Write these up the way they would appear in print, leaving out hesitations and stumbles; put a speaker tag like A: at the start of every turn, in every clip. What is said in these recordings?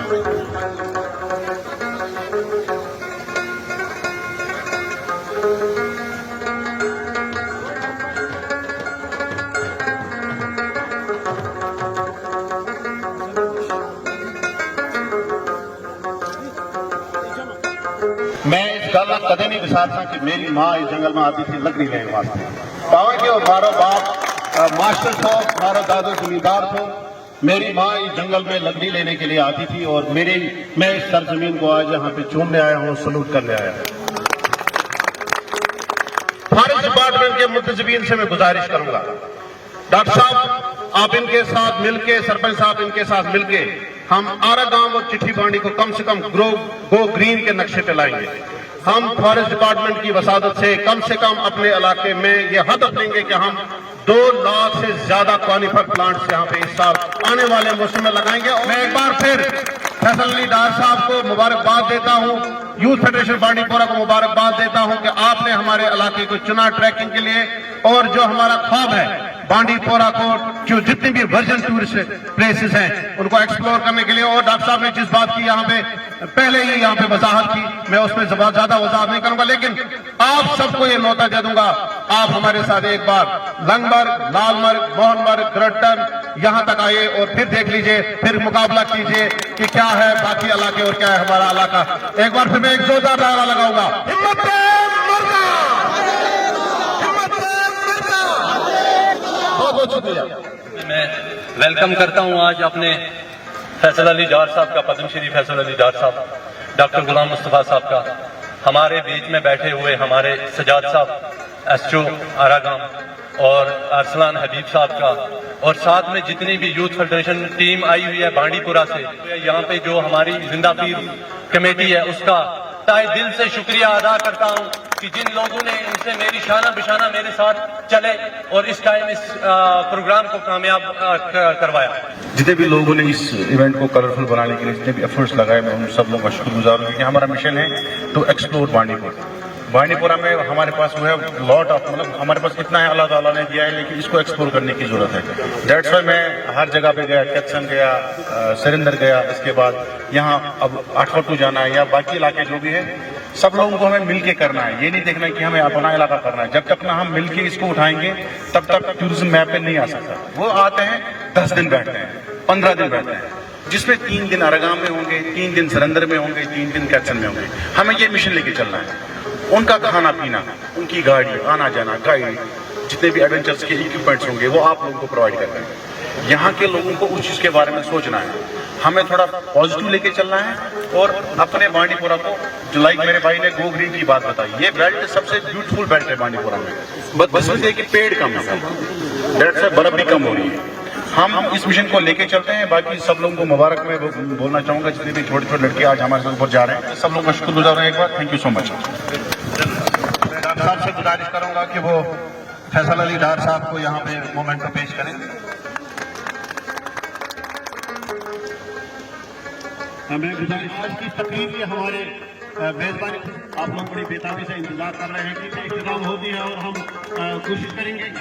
A: मैं इस गल कदे नहीं विसारता कि मेरी माँ इस जंगल में आती थी लकड़ी लेने वास्ते। पावे कि मारो बाप मास्टर थो, मारो दादो जमींदार थो, मेरी माँ इस जंगल में लकड़ी लेने के लिए आती थी और मैं इस सरजमीन को आज यहाँ पे चूमने आया हूँ, सलूट करने आया हूँ। फॉरेस्ट डिपार्टमेंट के मुतज़बीन से मैं गुजारिश करूंगा, डॉक्टर साहब आप इनके साथ मिलके, सरपंच साहब इनके साथ मिलके हम आरा गांव और चिट्ठी बांडी को कम से कम गो ग्रीन के नक्शे पे लाएंगे। हम फॉरेस्ट डिपार्टमेंट की वसादत से कम अपने इलाके में ये हदफ लेंगे कि हम 2 लाख से ज्यादा कॉनिफर प्लांट्स यहाँ पे इस साल आने वाले मौसम में लगाएंगे। और मैं एक बार फिर फैसल अली डार साहब को मुबारकबाद देता हूँ, यूथ फेडरेशन बांडीपोरा को मुबारकबाद देता हूँ कि आपने हमारे इलाके को चुना ट्रैकिंग के लिए। और जो हमारा ख्वाब है बांडीपोरा को, जो जितनी भी वर्जन टूरिस्ट प्लेसेस हैं उनको एक्सप्लोर करने के लिए, और डॉक्टर साहब ने जिस बात की यहाँ पे पहले ही यहाँ पे वजाहत की, मैं उसमें ज्यादा वजाहत नहीं करूंगा, लेकिन आप सबको ये न्योता दे दूंगा, आप हमारे साथ एक बार लंगमर्ग, लालमर्ग, मोहनमर्ग, ग्रट्टन यहाँ तक आइए और फिर देख लीजिए, फिर मुकाबला कीजिए कि क्या है बाकी इलाके और क्या है हमारा इलाका। एक बार फिर मैं एक जोरदार नारा लगाऊंगा, हिम्मत बहुत शुक्रिया।
B: मैं वेलकम करता हूं आज अपने फैसल अली डार साहब का, पद्मश्री फैसल अली डार साहब, डॉक्टर गुलाम मुस्तफा साहब का, हमारे बीच में बैठे हुए हमारे सजाद साहब एसओ आरागाम और अरसलान हबीब साहब का, और साथ में जितनी भी यूथ फेडरेशन टीम आई हुई है बांडीपुरा से, यहाँ पे जो हमारी जिंदा पीर कमेटी है उसका ताए दिल से शुक्रिया अदा करता हूँ कि जिन लोगों ने इनसे मेरी शाना बिशाना मेरे साथ चले और इस टाइम इस प्रोग्राम को कामयाब करवाया।
A: जितने भी लोगों ने इस इवेंट को कलरफुल बनाने के लिए जितने भी एफर्ट्स लगाए, मैं उन सब लोगों का शुक्रगुजार हूँ, क्योंकि हमारा मिशन है टू एक्सप्लोर बांडीपुरा। बांडीपुरा में हमारे पास जो है लॉट ऑफ, मतलब हमारे पास इतना है अल्लाह ताला ने दिया है, लेकिन इसको एक्सप्लोर करने की जरूरत है। दैट्स व्हाई मैं हर जगह पे गया, कैथसन गया, सरिंदर गया, इसके बाद यहाँ अब आठवटू जाना है या बाकी इलाके जो भी है, सब लोगों को हमें मिलके करना है। ये नहीं देखना कि हमें अपना इलाका करना है। जब तक ना हम मिलके इसको उठाएंगे तब तक टूरिज्म मैप पे नहीं आ सकता। वो आते हैं 10 दिन बैठते हैं, 15 दिन बैठते हैं, जिसमें 3 दिन अरगाम में होंगे, 3 दिन सरंदर में होंगे, 3 दिन कैथसन में होंगे। हमें ये मिशन लेके चलना है। उनका खाना पीना, उनकी गाड़ी, आना जाना, गाइड, जितने भी एडवेंचर्स के इक्विपमेंट्स होंगे वो आप लोगों को प्रोवाइड करना है। यहाँ के लोगों को उस चीज के बारे में सोचना है, हमें थोड़ा पॉजिटिव लेके चलना है और अपने बांडीपुरा को, जो लाइक मेरे भाई ने गो ग्रीन की बात बताई, ये बेल्ट सबसे ब्यूटीफुल बेल्ट है बांडीपुरा में, बस कि पेड़ कम है, डेट से बर्फ भी कम हो रही है। हम इस मिशन को लेके चलते हैं। बाकी सब लोगों को मुबारक मैं बोलना चाहूंगा, जितने भी छोटे छोटे लड़के आज हमारे साथ ऊपर जा रहे हैं, सब लोगों का शुक्रगुजार हूं एक बार। Thank you so much. मैं डॉक्टर साहब से गुजारिश करूंगा कि वो फैसल अली डार साहब को यहाँ पे मोमेंटो पेश करें। हमें गुजारिश, आज की तकरीर में हमारे मेजबानी, आप लोग बड़ी बेताबी से इंतजार कर रहे हैं कि इंतजाम होती है और हम कोशिश करेंगे।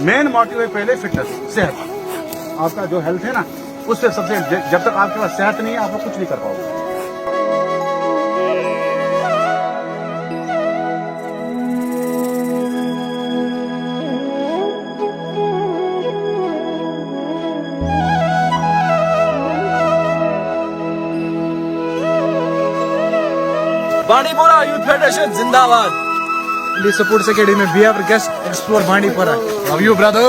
C: मेन मोटिव है पहले फिटनेस, सेहत। आपका जो हेल्थ है ना, उससे सबसे, जब तक आपके पास सेहत नहीं है आप कुछ नहीं कर पाओगे।
D: बांडीपुरा यूथ फेडरेशन जिंदाबाद। Please support Academy. We have guest explore Bandipora. Love you, brother.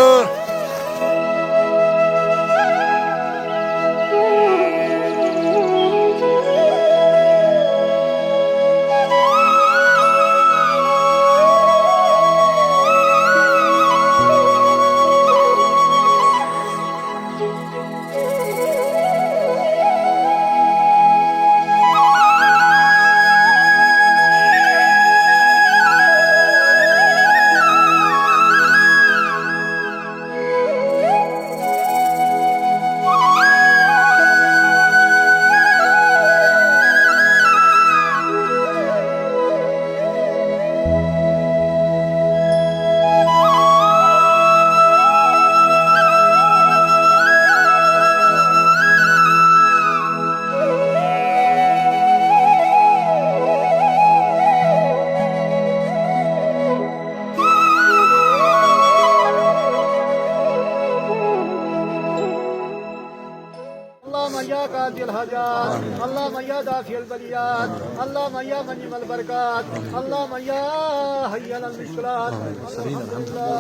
E: कादिल हाजात अल्लाह मैया दाखिल बलियात अल्लाह मैया मनीमल बरकात अल्लाह मैया हय्यल मुश्किलात।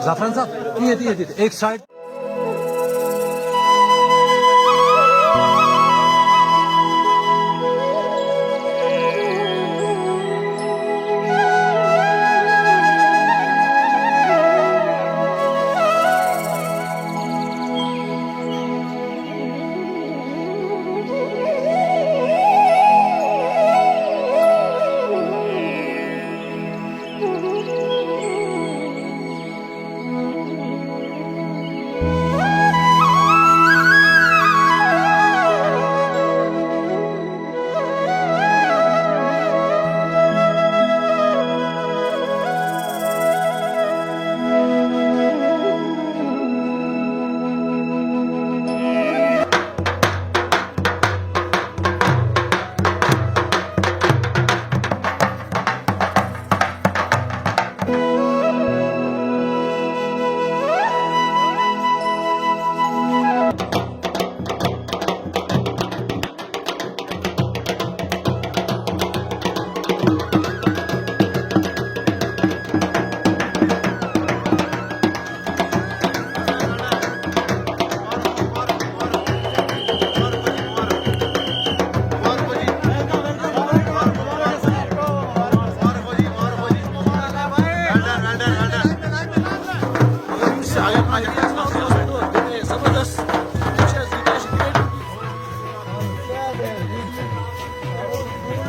D: जाफरान साहब ये एक साइड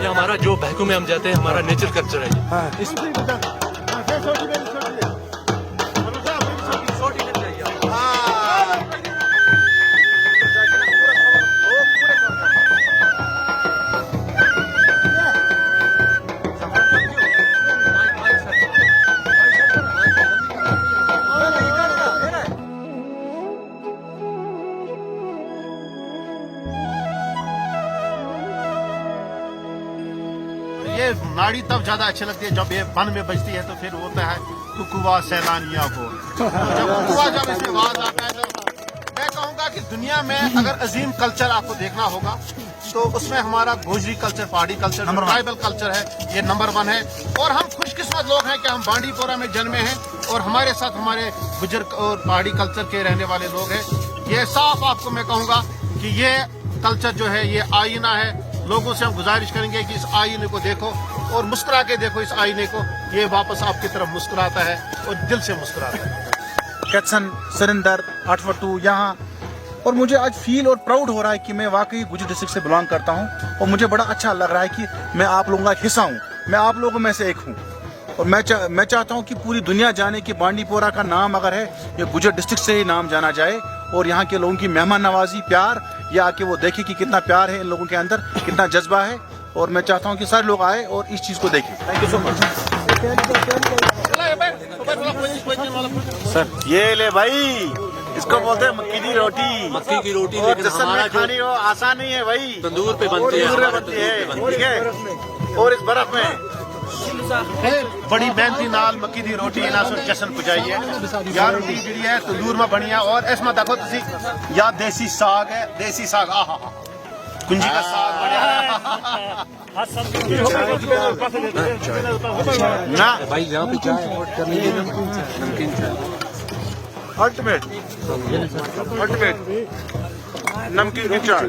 B: ये हमारा जो बहकू में हम जाते हैं हमारा नेचर कल्चर है ये।
F: ये नाड़ी तब ज्यादा अच्छी लगती है जब ये बन में बजती है, तो फिर होता है कुकुआ सैलानियों को। जब कुकुआ जब इसमें आवाज आता है, तो मैं कहूँगा कि दुनिया में अगर अजीम कल्चर आपको देखना होगा तो उसमें हमारा गोजरी कल्चर, पहाड़ी कल्चर, ट्राइबल कल्चर है, ये नंबर 1 है। और हम खुशकिस्मत लोग हैं कि हम बांडीपोरा में जन्मे हैं और हमारे साथ हमारे गुजर और पहाड़ी कल्चर के रहने वाले लोग हैं। ये साफ आपको मैं कहूँगा कि ये कल्चर जो है ये आईना है। लोगों से हम गुजारिश करेंगे कि इस आईने को देखो और मुस्कुरा के देखो इस आईने को, ये वापस आपकी तरफ मुस्कुराता है और दिल से मुस्कुराता है।
C: कैथसन, सरिंदर, 842 यहाँ, और मुझे आज फील और प्राउड हो रहा है कि मैं वाकई गुजर डिस्ट्रिक्ट से बिलोंग करता हूँ और मुझे बड़ा अच्छा लग रहा है कि मैं आप लोगों का हिस्सा हूँ, मैं आप लोगों में से एक हूँ। और मैं चाहता हूँ कि पूरी दुनिया जाने कि बांडीपोरा का नाम अगर है ये गुजर डिस्ट्रिक्ट से ही नाम जाना जाए और यहाँ के लोगों की मेहमान नवाजी, प्यार, ये आके वो देखे कि कितना प्यार है इन लोगों के अंदर, कितना जज्बा है। और मैं चाहता हूँ कि सारे लोग आए और इस चीज़ को देखें। Thank you so much sir. ये ले भाई, इसको बोलते हैं मक्की की रोटी।
B: मक्की की रोटी
C: और
B: लेकिन
C: जश्न
B: हमारा
C: में खानी हो आसान नहीं है भाई,
B: तंदूर पे बनती है,
C: तंदूर पे बनती है, ठीक है। और इस बर्फ में
F: बड़ी मेहनती नाल मक्की दी रोटी इन्हां सो जश्न पुजाई है। यार रोटी जी है तंदूर में बनी है और इसमें देखो तुसी या देसी साग है, देसी साग, आहा कुंजी का साग
C: ना
D: भाई यहाँ पे चाय ऑर्डर कर लीजिए, नमकीन चाय।
C: अल्टीमेट नमकीन की चाय।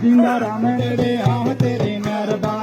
E: जिंदा राम तेरे आह तेरे मेहरबान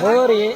D: और ये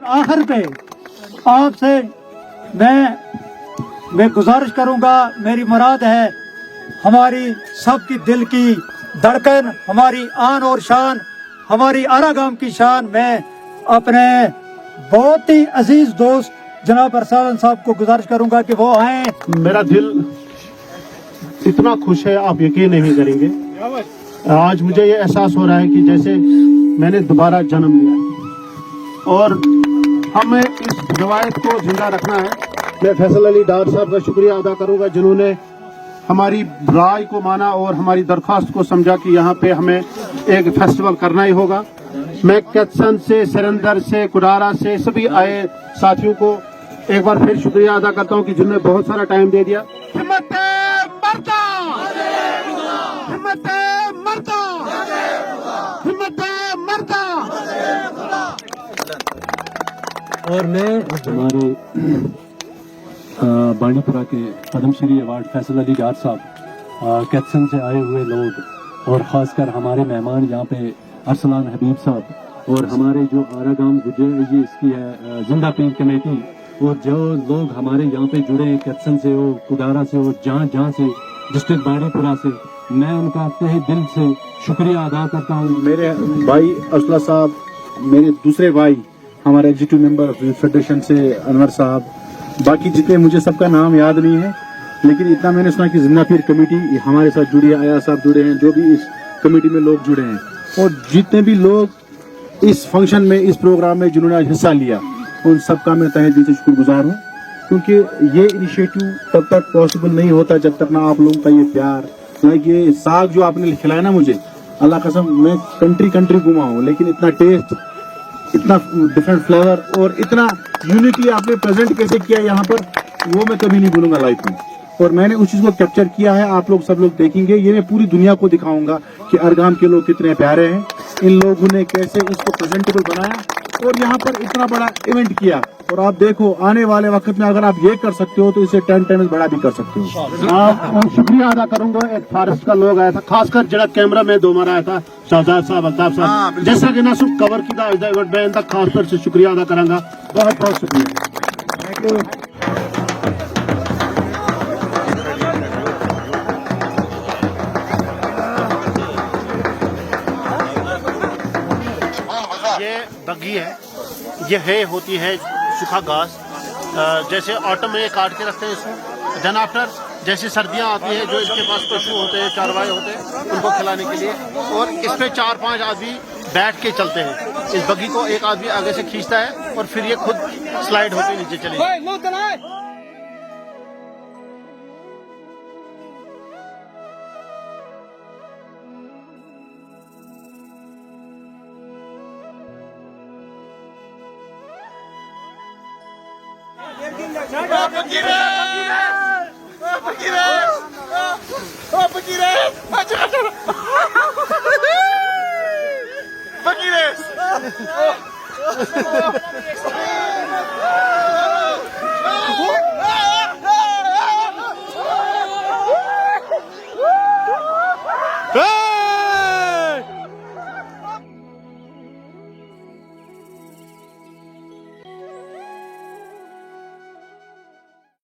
E: आखिर पे आपसे मैं गुजारिश करूंगा, मेरी मुराद है हमारी सबकी दिल की धड़कन, हमारी आन और शान, हमारी आरागाम की शान। मैं अपने बहुत ही अजीज दोस्त जनाब अरसलान साहब को गुजारिश करूंगा कि वो आए।
F: मेरा दिल इतना खुश है आप यकीन नहीं करेंगे। आज मुझे ये एहसास हो रहा है कि जैसे मैंने दोबारा जन्म लिया और हमें इस रवायत को जिंदा रखना है। मैं फैसल अली डार साहब का शुक्रिया अदा करूंगा जिन्होंने हमारी राय को माना और हमारी दरख्वास्त को समझा कि यहाँ पे हमें एक फेस्टिवल करना ही होगा। मैं कैथसन से, सिरंदर से, कुडारा से सभी आए साथियों को एक बार फिर शुक्रिया अदा करता हूँ कि जिन्होंने बहुत सारा टाइम दे दिया। हिम्मत मरदा, हिम्मत मरदा, हिम्मत मरदा।
B: और मैं हमारे बानीपुरा के पद्मश्री अवार्ड फैसल अली डार साहब, कैथसन से आए हुए लोग और ख़ासकर हमारे मेहमान यहाँ पे अरसलान हबीब साहब और हमारे जो आरागाम गुजर ये इसकी है जिंदा पीर कमेटी और जो लोग हमारे यहाँ पे जुड़े हैं कैथसन से हो, कुडारा से हो, जहाँ से डिस्ट्रिक्ट बानीपुरा से, मैं उनका तहे दिल से शुक्रिया अदा करता हूँ।
C: मेरे भाई असला साहब, मेरे दूसरे भाई हमारे एग्जीक्यूटिव मेंबर फेडरेशन से अनवर साहब, बाकी जितने मुझे सबका नाम याद नहीं है, लेकिन इतना मैंने सुना कि जिंदा पीर कमेटी हमारे साथ जुड़ी है, आया साहब जुड़े हैं, जो भी इस कमेटी में लोग जुड़े हैं और जितने भी लोग इस फंक्शन में, इस प्रोग्राम में जिन्होंने आज हिस्सा लिया, उन सबका मैं तहे दिल से शुक्रगुजार हूँ। क्योंकि ये इनिशिएटिव तब तक पॉसिबल नहीं होता जब तक ना आप लोगों का ये प्यार, लाइक ये साग जो आपने खिलाया ना मुझे, अल्लाह कसम मैं कंट्री घुमा हूँ, लेकिन इतना टेस्ट, इतना डिफरेंट फ्लेवर और इतना यूनिकली आपने प्रेजेंट कैसे किया यहाँ पर, वो मैं कभी नहीं भूलूंगा लाइफ में। और मैंने उस चीज को कैप्चर किया है। आप लोग सब लोग देखेंगे, ये मैं पूरी दुनिया को दिखाऊंगा कि अरगाम के लोग कितने प्यारे हैं, इन लोगों ने कैसे इसको प्रेजेंटेबल बनाया और यहाँ पर इतना बड़ा इवेंट किया। और आप देखो आने वाले वक्त में अगर आप ये कर सकते हो तो इसे 10 टाइम्स बड़ा भी कर सकते हो।
F: आप शुक्रिया अदा करूंगा, एक फॉरेस्ट का लोग आया था, खासकर जरा कैमरा में दो मारा आया था शहजाद साहब, अल्ताफ साहब, जैसा कि ना सिर्फ कवर की मैं इनका खासतौर से शुक्रिया अदा करांगा। बहुत बहुत शुक्रिया। ये बग्घी है, ये है होती है सूखा घास, जैसे ऑटम में ये काट के रखते हैं इसको, देन आफ्टर जैसे सर्दियां आती है जो इसके पास पशु होते हैं, चारवाए होते हैं, उनको खिलाने के लिए, और इस पे 4-5 आदमी बैठ के चलते हैं। इस बग्घी को एक आदमी आगे से खींचता है और फिर ये खुद स्लाइड होकर नीचे चली जाती है।
C: फकीर